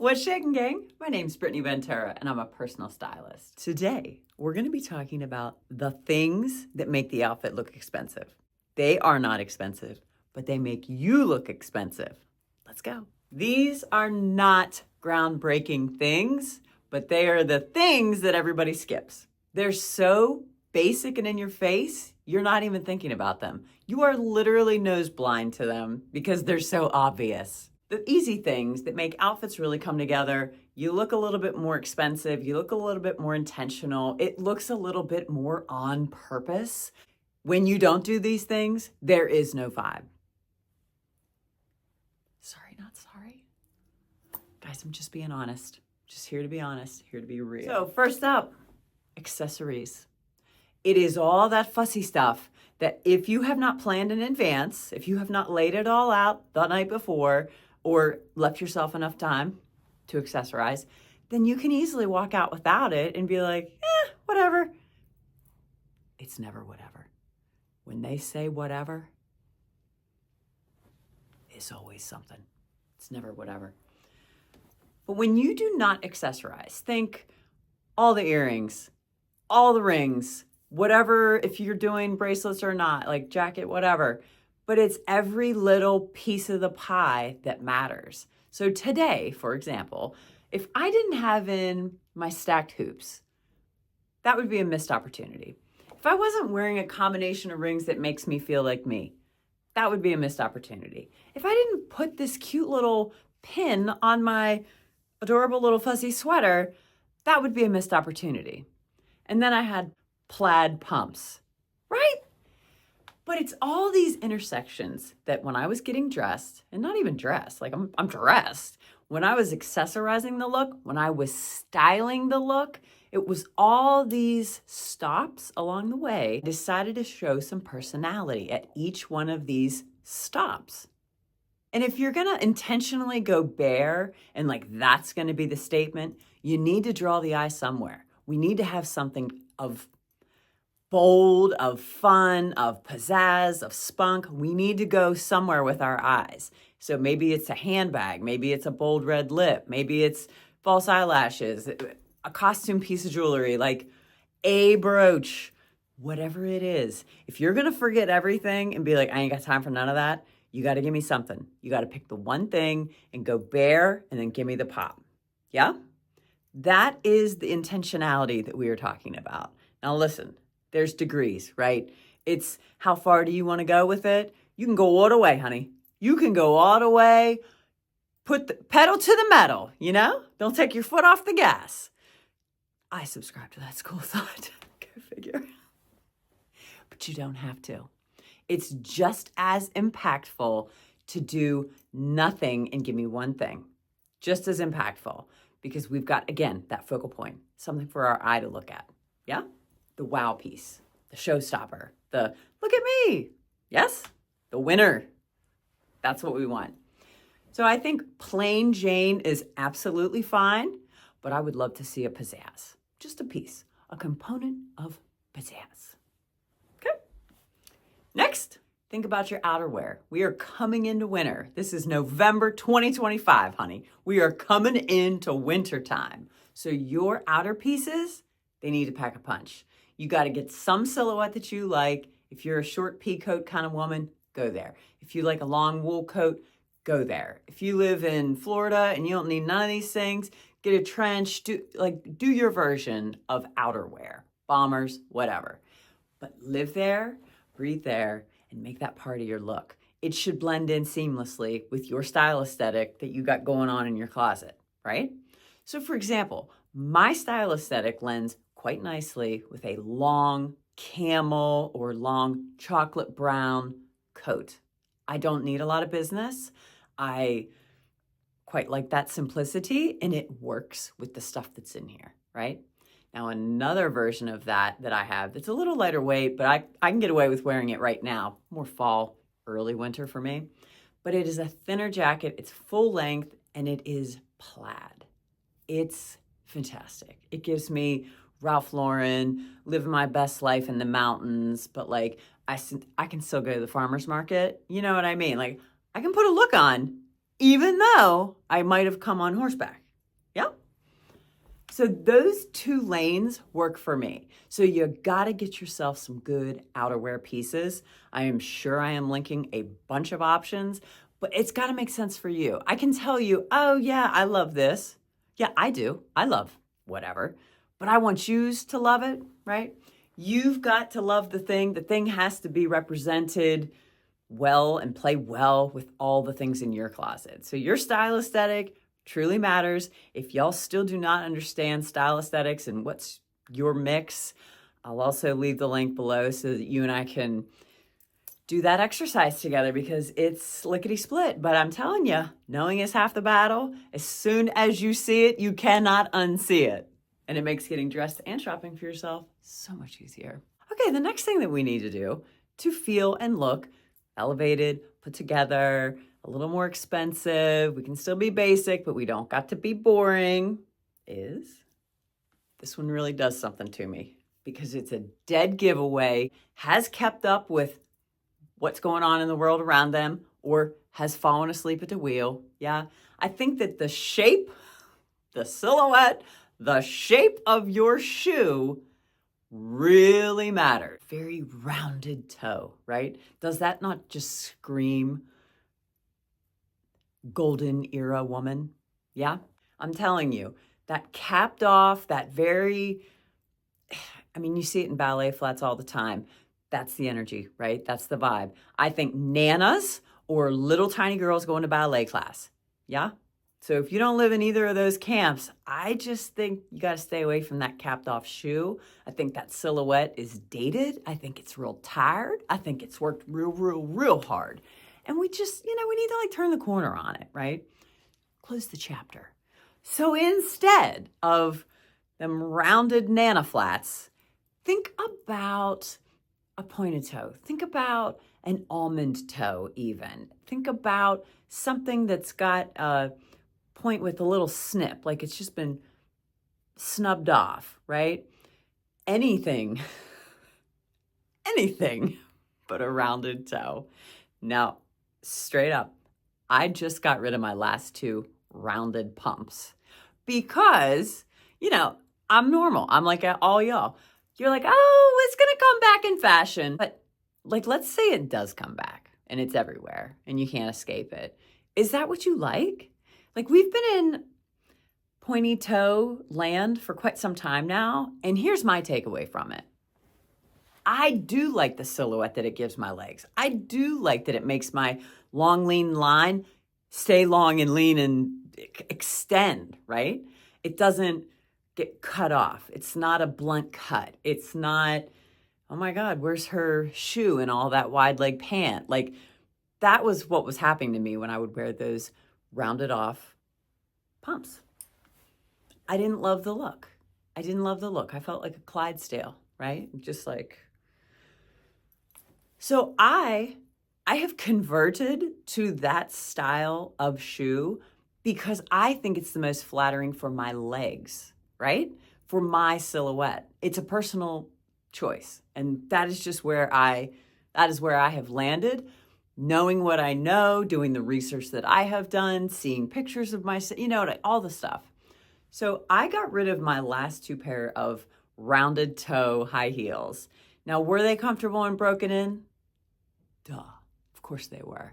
What's shaking, gang? My name's Brittany Ventura, and I'm a personal stylist. Today, we're going to be talking about the things that make the outfit look expensive. They are not expensive, but they make you look expensive. Let's go. These are not groundbreaking things, but they are the things that everybody skips. They're so basic and in your face, you're not even thinking about them. You are literally nose blind to them because they're so obvious. The easy things that make outfits really come together, you look a little bit more expensive, you look a little bit more intentional, it looks a little bit more on purpose. When you don't do these things, there is no vibe. Sorry, not sorry. Guys, I'm just being honest. Just here to be honest, here to be real. So first up, accessories. It is all that fussy stuff that if you have not planned in advance, if you have not laid it all out the night before, or left yourself enough time to accessorize, then you can easily walk out without it and be like, whatever. It's never whatever. When they say whatever, it's always something. It's never whatever. But when you do not accessorize, think all the earrings, all the rings, whatever, if you're doing bracelets or not, like jacket, whatever, but it's every little piece of the pie that matters. So today, for example, if I didn't have in my stacked hoops, that would be a missed opportunity. If I wasn't wearing a combination of rings that makes me feel like me, that would be a missed opportunity. If I didn't put this cute little pin on my adorable little fuzzy sweater, that would be a missed opportunity. And then I had plaid pumps, right? But it's all these intersections that when I was getting dressed, and not even dressed, like I'm dressed, when I was accessorizing the look, when I was styling the look, it was all these stops along the way. I decided to show some personality at each one of these stops. And if you're gonna intentionally go bare and like that's gonna be the statement, you need to draw the eye somewhere. We need to have something of bold, of fun, of pizzazz, of spunk. We need to go somewhere with our eyes. So maybe it's a handbag, maybe it's a bold red lip, maybe it's false eyelashes, a costume piece of jewelry, like a brooch, whatever it is. If you're gonna forget everything and be like, I ain't got time for none of that, you gotta give me something. You gotta pick the one thing and go bare and then give me the pop. Yeah? That is the intentionality that we are talking about. Now listen, there's degrees, right? It's how far do you want to go with it? You can go all the way, honey. You can go all the way, put the pedal to the metal, you know? Don't take your foot off the gas. I subscribe to that school of thought. Go figure. But you don't have to. It's just as impactful to do nothing and give me one thing. Just as impactful. Because we've got, again, that focal point. Something for our eye to look at. Yeah? The wow piece, the showstopper, the look at me. Yes? The winner. That's what we want. So I think plain Jane is absolutely fine, but I would love to see a pizzazz. Just a piece, a component of pizzazz. Okay. Next, think about your outerwear. We are coming into winter. This is November 2025, honey. We are coming into winter time. So your outer pieces, they need to pack a punch. You got to get some silhouette that you like. If you're a short pea coat kind of woman, go there. If you like a long wool coat, go there. If you live in Florida and you don't need none of these things, get a trench, do your version of outerwear, bombers, whatever. But live there, breathe there, and make that part of your look. It should blend in seamlessly with your style aesthetic that you got going on in your closet, right? So for example, my style aesthetic blends quite nicely with a long camel or long chocolate brown coat. I don't need a lot of business. I quite like that simplicity and it works with the stuff that's in here, right? Now another version of that I have that's a little lighter weight, but I can get away with wearing it right now. More fall, early winter for me. But it is a thinner jacket, it's full length, and it is plaid. It's fantastic. It gives me Ralph Lauren, living my best life in the mountains, but like I can still go to the farmer's market. You know what I mean? Like I can put a look on even though I might have come on horseback, So those two lanes work for me. So you gotta get yourself some good outerwear pieces. I am sure I am linking a bunch of options, but it's gotta make sense for you. I can tell you, oh yeah, I love this. Yeah, I do. I love whatever, but I want you to love it, right? You've got to love the thing. The thing has to be represented well and play well with all the things in your closet. So your style aesthetic truly matters. If y'all still do not understand style aesthetics and what's your mix, I'll also leave the link below so that you and I can do that exercise together, because it's lickety split. But I'm telling you, knowing is half the battle. As soon as you see it, you cannot unsee it. And it makes getting dressed and shopping for yourself so much easier. Okay, the next thing that we need to do to feel and look elevated, put together, a little more expensive, we can still be basic, but we don't got to be boring, is this one really does something to me, because it's a dead giveaway, has kept up with what's going on in the world around them, or has fallen asleep at the wheel. Yeah, I think that the shape, the silhouette, the shape of your shoe really matters. Very rounded toe, right? Does that not just scream golden era woman? Yeah, I'm telling you, that capped off, that very, I mean, you see it in ballet flats all the time. That's the energy, right? That's the vibe. I think nanas or little tiny girls going to ballet class. Yeah. So if you don't live in either of those camps, I just think you got to stay away from that capped off shoe. I think that silhouette is dated. I think it's real tired. I think it's worked real hard. And we just, we need to like turn the corner on it, right? Close the chapter. So instead of them rounded Nana flats, think about a pointed toe. Think about an almond toe even. Think about something that's got a point with a little snip, like it's just been snubbed off, right? Anything but a rounded toe. Now, straight up, I just got rid of my last two rounded pumps because, I'm normal. I'm like all y'all. You're like, oh, it's going to come back in fashion. But like, let's say it does come back and it's everywhere and you can't escape it. Is that what you like? Like, we've been in pointy toe land for quite some time now. And here's my takeaway from it. I do like the silhouette that it gives my legs. I do like that it makes my long, lean line stay long and lean and extend, right? It doesn't get cut off. It's not a blunt cut. It's not, oh my God, where's her shoe and all that wide leg pant? Like, that was what was happening to me when I would wear those rounded off pumps. I didn't love the look. I felt like a Clydesdale, right? Just like, so I have converted to that style of shoe because I think it's the most flattering for my legs, right? For my silhouette. It's a personal choice. And that is just where I have landed. Knowing what I know, doing the research that I have done, seeing pictures of myself, all the stuff. So I got rid of my last two pair of rounded toe high heels. Now, were they comfortable and broken in? Duh, of course they were.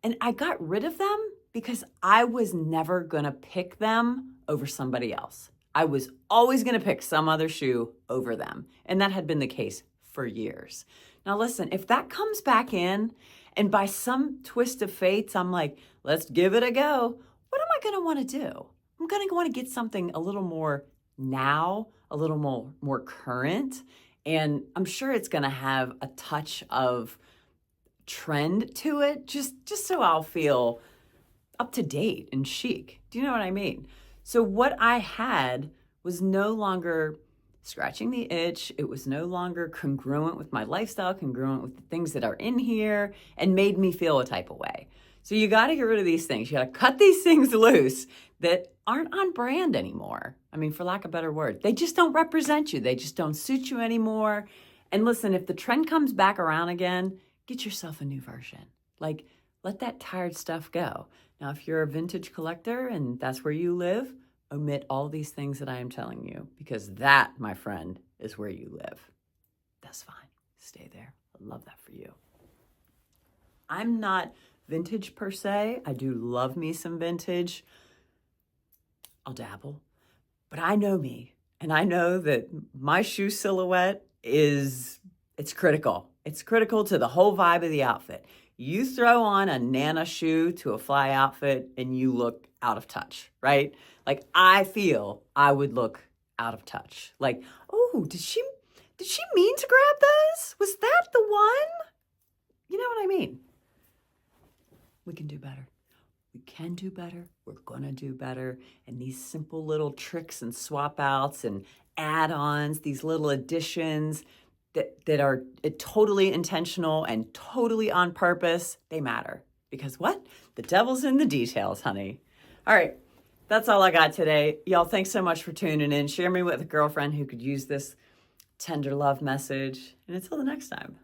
And I got rid of them because I was never gonna pick them over somebody else. I was always gonna pick some other shoe over them. And that had been the case for years. Now listen, if that comes back in, and by some twist of fates, I'm like, let's give it a go. What am I going to want to do? I'm going to want to get something a little more now, a little more current. And I'm sure it's going to have a touch of trend to it, just so I'll feel up to date and chic. Do you know what I mean? So what I had was no longer scratching the itch. It was no longer congruent with my lifestyle, congruent with the things that are in here, and made me feel a type of way. So you got to get rid of these things. You got to cut these things loose that aren't on brand anymore. I mean, for lack of a better word, they just don't represent you. They just don't suit you anymore. And listen, if the trend comes back around again, get yourself a new version. Like, let that tired stuff go. Now, if you're a vintage collector and that's where you live, omit all these things that I am telling you, because that, my friend, is where you live. That's fine. Stay there. I love that for you. I'm not vintage per se. I do love me some vintage. I'll dabble. But I know me, and I know that my shoe silhouette it's critical. It's critical to the whole vibe of the outfit. You throw on a Nana shoe to a fly outfit and you look out of touch, right? Like, I feel I would look out of touch. Like, oh, did she mean to grab those? Was that the one? You know what I mean? We can do better. We can do better. We're going to do better. And these simple little tricks and swap outs and add-ons, these little additions that are totally intentional and totally on purpose, they matter. Because what? The devil's in the details, honey. All right. That's all I got today. Y'all, thanks so much for tuning in. Share me with a girlfriend who could use this tender love message. And until the next time.